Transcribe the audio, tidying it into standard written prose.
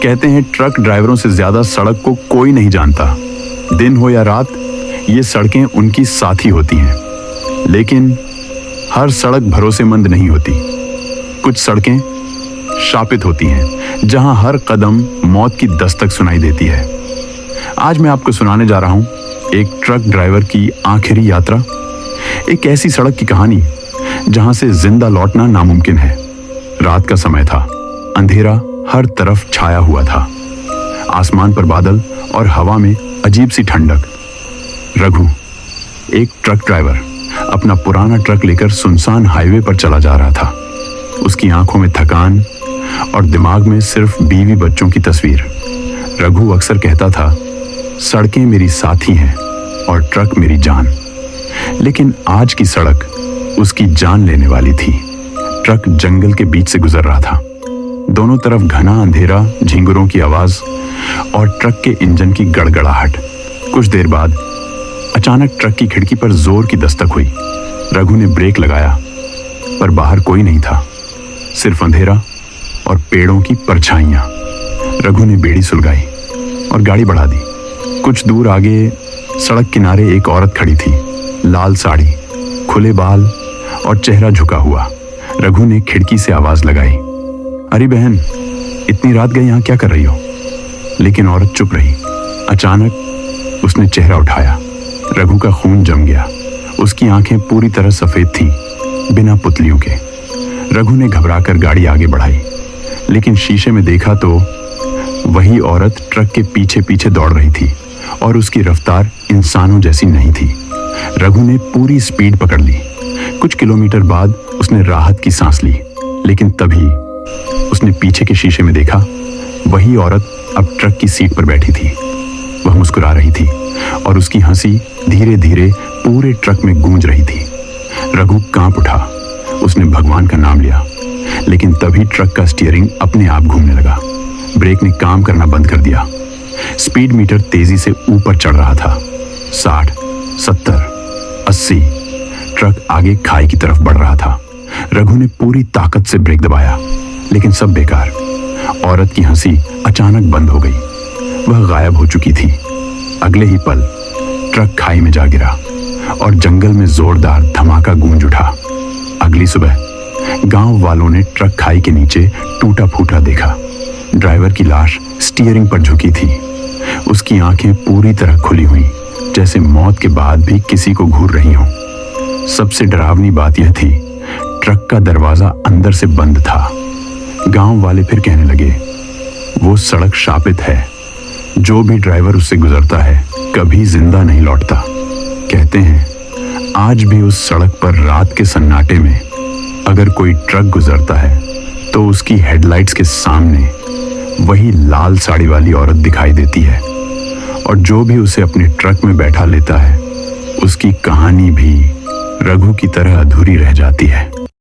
कहते हैं ट्रक ड्राइवरों से ज्यादा सड़क को कोई नहीं जानता। दिन हो या रात, ये सड़कें उनकी साथी होती हैं। लेकिन हर सड़क भरोसेमंद नहीं होती। कुछ सड़कें शापित होती हैं, जहां हर कदम मौत की दस्तक सुनाई देती है। आज मैं आपको सुनाने जा रहा हूं एक ट्रक ड्राइवर की आखिरी यात्रा, एक ऐसी सड़क की कहानी जहां से जिंदा लौटना नामुमकिन है। रात का समय था, अंधेरा हर तरफ छाया हुआ था। आसमान पर बादल और हवा में अजीब सी ठंडक। रघु, एक ट्रक ड्राइवर, अपना पुराना ट्रक लेकर सुनसान हाईवे पर चला जा रहा था। उसकी आंखों में थकान और दिमाग में सिर्फ बीवी बच्चों की तस्वीर। रघु अक्सर कहता था, सड़कें मेरी साथी हैं और ट्रक मेरी जान। लेकिन आज की सड़क उसकी जान लेने वाली थी। ट्रक जंगल के बीच से गुजर रहा था। दोनों तरफ घना अंधेरा, झिंगुरों की आवाज और ट्रक के इंजन की गड़गड़ाहट। कुछ देर बाद अचानक ट्रक की खिड़की पर जोर की दस्तक हुई। रघु ने ब्रेक लगाया, पर बाहर कोई नहीं था, सिर्फ अंधेरा और पेड़ों की परछाइयां। रघु ने बेड़ी सुलगाई और गाड़ी बढ़ा दी। कुछ दूर आगे सड़क किनारे एक औरत खड़ी थी, लाल साड़ी, खुले बाल और चेहरा झुका हुआ। रघु ने खिड़की से आवाज लगाई, अरे बहन, इतनी रात गए यहाँ क्या कर रही हो? लेकिन औरत चुप रही। अचानक उसने चेहरा उठाया। रघु का खून जम गया। उसकी आंखें पूरी तरह सफेद थीं, बिना पुतलियों के। रघु ने घबराकर गाड़ी आगे बढ़ाई, लेकिन शीशे में देखा तो वही औरत ट्रक के पीछे पीछे दौड़ रही थी और उसकी रफ्तार इंसानों जैसी नहीं थी। रघु ने पूरी स्पीड पकड़ ली। कुछ किलोमीटर बाद उसने राहत की सांस ली, लेकिन तभी उसने पीछे के शीशे में देखा, वही औरत अब ट्रक की सीट पर बैठी थी। वह मुस्कुरा रही थी और उसकी हंसी धीरे धीरे पूरे ट्रक में गूंज रही थी। रघु कांप उठा। उसने भगवान का नाम लिया, लेकिन तभी ट्रक का स्टीयरिंग अपने आप घूमने लगा। ब्रेक ने काम करना बंद कर दिया। स्पीड मीटर तेजी से ऊपर चढ़ रहा था। 60, 70, 80। ट्रक आगे खाई की तरफ बढ़ रहा था। रघु ने पूरी ताकत से ब्रेक दबाया, लेकिन सब बेकार। औरत की हंसी अचानक बंद हो गई। वह गायब हो चुकी थी। अगले ही पल ट्रक खाई में जा गिरा और जंगल में जोरदार धमाका गूंज उठा। अगली सुबह गांव वालों ने ट्रक खाई के नीचे टूटा फूटा देखा। ड्राइवर की लाश स्टीयरिंग पर झुकी थी। उसकी आंखें पूरी तरह खुली हुई, जैसे मौत के बाद भी किसी को घूर रही हों। सबसे डरावनी बात यह थी, ट्रक का दरवाजा अंदर से बंद था। गांव वाले फिर कहने लगे, वो सड़क शापित है। जो भी ड्राइवर उससे गुजरता है कभी जिंदा नहीं लौटता। कहते हैं आज भी उस सड़क पर रात के सन्नाटे में अगर कोई ट्रक गुजरता है तो उसकी हेडलाइट्स के सामने वही लाल साड़ी वाली औरत दिखाई देती है, और जो भी उसे अपने ट्रक में बैठा लेता है उसकी कहानी भी रघु की तरह अधूरी रह जाती है।